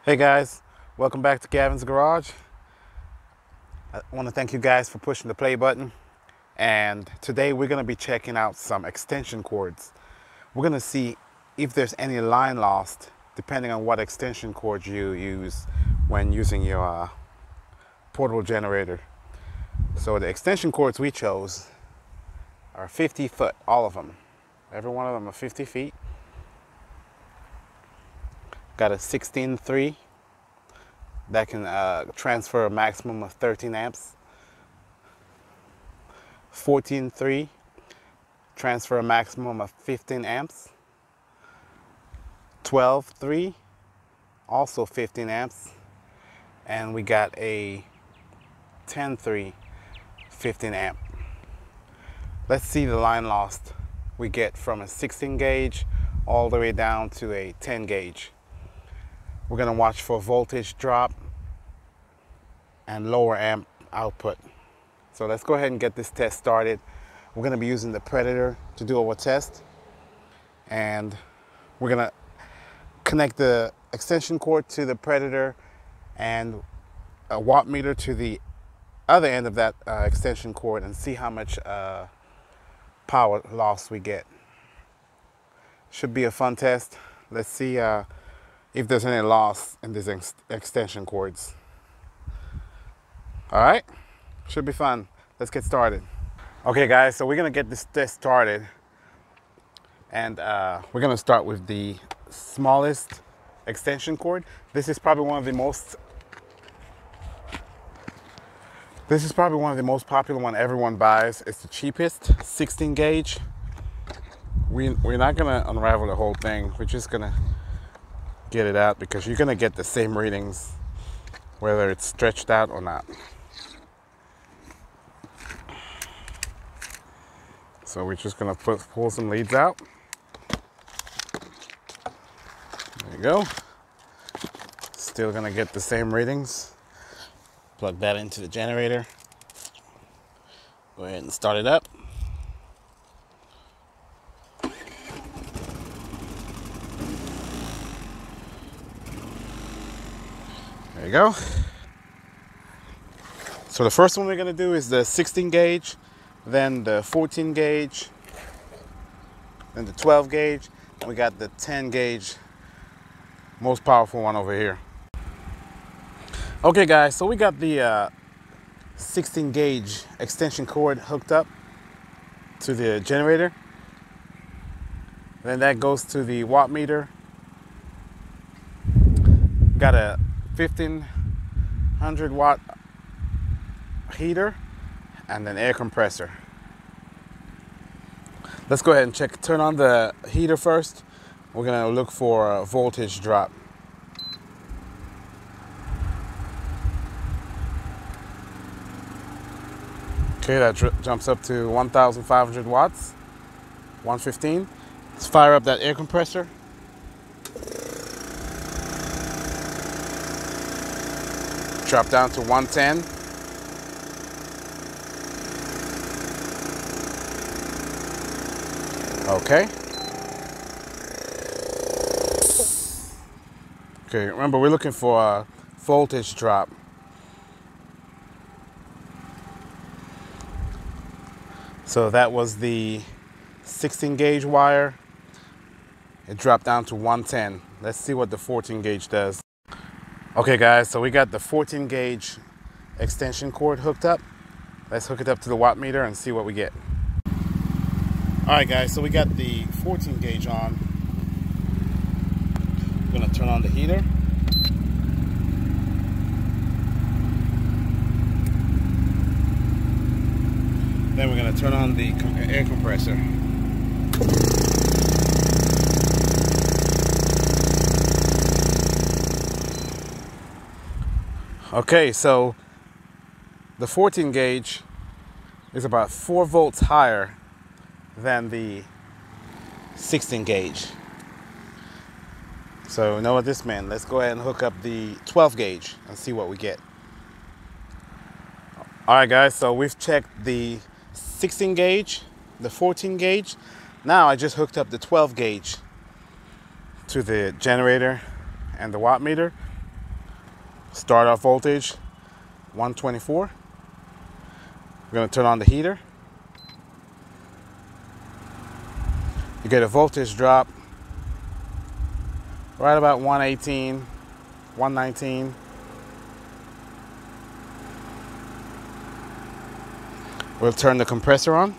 Hey guys, welcome back to Gavin's Garage. I want to thank you guys for pushing the play button. And today we're going to be checking out some extension cords. We're going to see if there's any line lost depending on what extension cord you use when using your portable generator. So the extension cords we chose are 50 foot, all of them. Every one of them are 50 feet. Got a 16.3 that can transfer a maximum of 13 amps. 14.3 transfer a maximum of 15 amps. 12.3 also 15 amps. And we got a 10.3 15 amp. Let's see the line lost we get from a 16 gauge all the way down to a 10 gauge. We're going to watch for voltage drop and lower amp output. So let's go ahead and get this test started. We're going to be using the Predator to do our test. And we're going to connect the extension cord to the Predator and a watt meter to the other end of that extension cord and see how much power loss we get. Should be a fun test. Let's see if there's any loss in these extension cords. All right, should be fun. Let's get started. Okay guys, so we're gonna get this test started. And we're gonna start with the smallest extension cord. This is probably one of the most popular one everyone buys. It's the cheapest, 16 gauge. We're not gonna unravel the whole thing. We're just gonna get it out because you're gonna get the same readings whether it's stretched out or not. So we're just gonna pull some leads out. There you go. Still gonna get the same readings. Plug that into the generator. Go ahead and start it up. There you go. So the first one we're going to do is the 16 gauge, then the 14 gauge, then the 12 gauge, and we got the 10 gauge, most powerful one over here. Okay guys, so we got the 16 gauge extension cord hooked up to the generator. Then that goes to the watt meter. Got a 1500 watt heater and an air compressor. Let's go ahead and turn on the heater first. We're gonna look for a voltage drop. Okay, that jumps up to 1500 watts, 115. Let's fire up that air compressor. Drop down to 110. Okay. Okay, remember we're looking for a voltage drop. So that was the 16 gauge wire. It dropped down to 110. Let's see what the 14 gauge does. Okay guys, so we got the 14 gauge extension cord hooked up. Let's hook it up to the watt meter and see what we get. All right guys, so we got the 14 gauge on. I'm gonna turn on the heater. Then we're gonna turn on the air compressor. Okay, so the 14 gauge is about 4 volts higher than the 16 gauge. So you know what this meant. Let's go ahead and hook up the 12 gauge and see what we get. All right guys, so we've checked the 16 gauge, the 14 gauge. Now I just hooked up the 12 gauge to the generator and the watt meter. Start off voltage 124. We're going to turn on the heater. You get a voltage drop right about 118, 119. We'll turn the compressor on.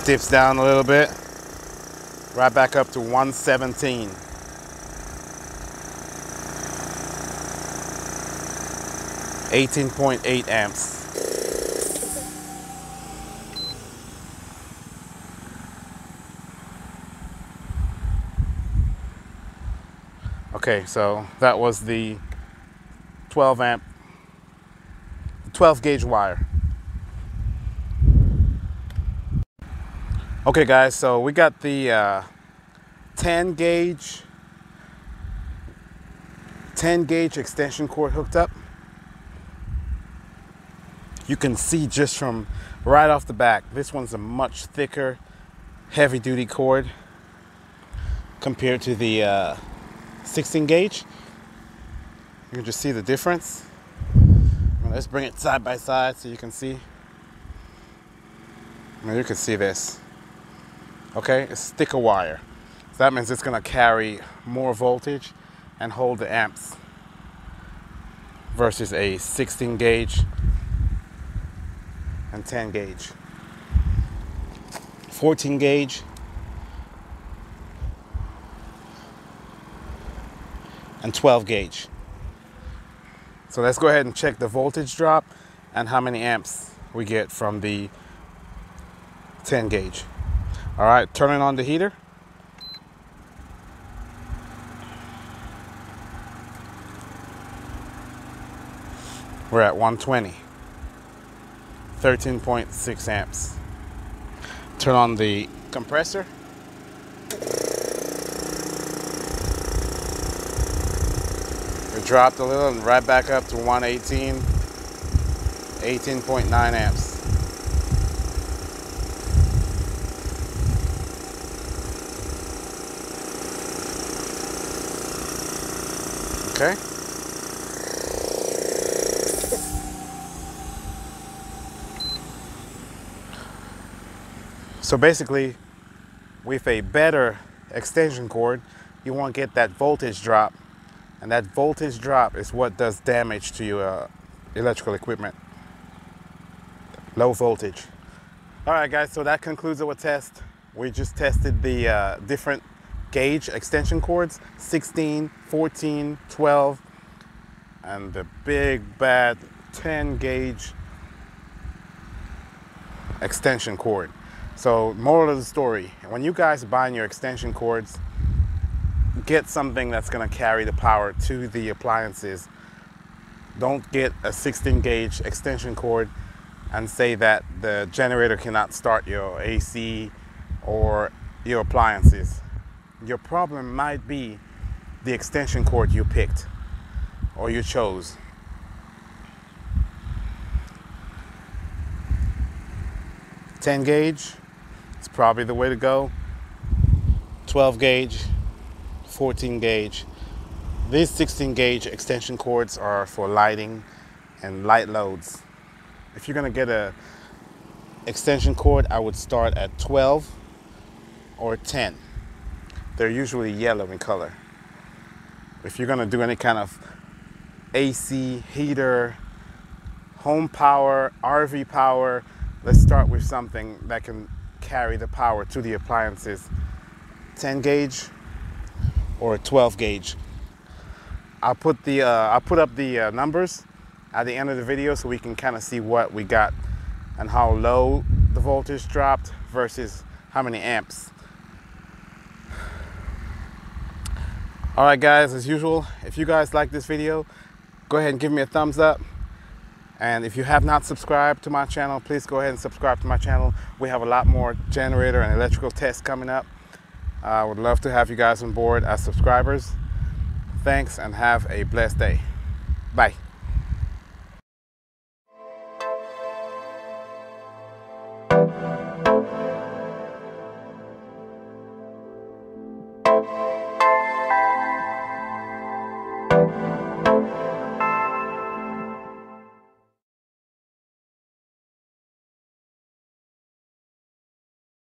Dips down a little bit, right back up to 117. $18.8 amps. Okay, so that was the 12 amp, 12 gauge wire. Okay guys, so we got the 10 gauge extension cord hooked up. You can see just from right off the back, this one's a much thicker, heavy duty cord compared to the 16 gauge. You can just see the difference. Let's bring it side by side so you can see. You can see this. Okay, it's thicker wire. So that means it's gonna carry more voltage and hold the amps versus a 16 gauge and 10 gauge. 14 gauge and 12 gauge. So let's go ahead and check the voltage drop and how many amps we get from the 10 gauge. All right, turning on the heater. We're at 120, 13.6 amps. Turn on the compressor. It dropped a little and right back up to 118, 18.9 amps. Okay. So basically, with a better extension cord, you won't get that voltage drop. And that voltage drop is what does damage to your electrical equipment. Low voltage. All right, guys, so that concludes our test. We just tested the different gauge extension cords, 16, 14, 12, and the big bad 10 gauge extension cord. So moral of the story, when you guys buy your extension cords, get something that's going to carry the power to the appliances. Don't get a 16 gauge extension cord and say that the generator cannot start your AC or your appliances. Your problem might be the extension cord you picked or you chose. "10 gauge is probably the way to go. 12 gauge, 14 gauge. These 16 gauge extension cords are for lighting and light loads. If you're gonna get a extension cord, I would start at 12 or 10. They're usually yellow in color. If you're gonna do any kind of AC, heater, home power, RV power, let's start with something that can carry the power to the appliances. 10 gauge or 12 gauge. I'll put up the numbers at the end of the video so we can kind of see what we got and how low the voltage dropped versus how many amps. All right, guys, as usual, if you guys like this video, go ahead and give me a thumbs up. And if you have not subscribed to my channel, please go ahead and subscribe to my channel. We have a lot more generator and electrical tests coming up. I would love to have you guys on board as subscribers. Thanks and have a blessed day. Bye.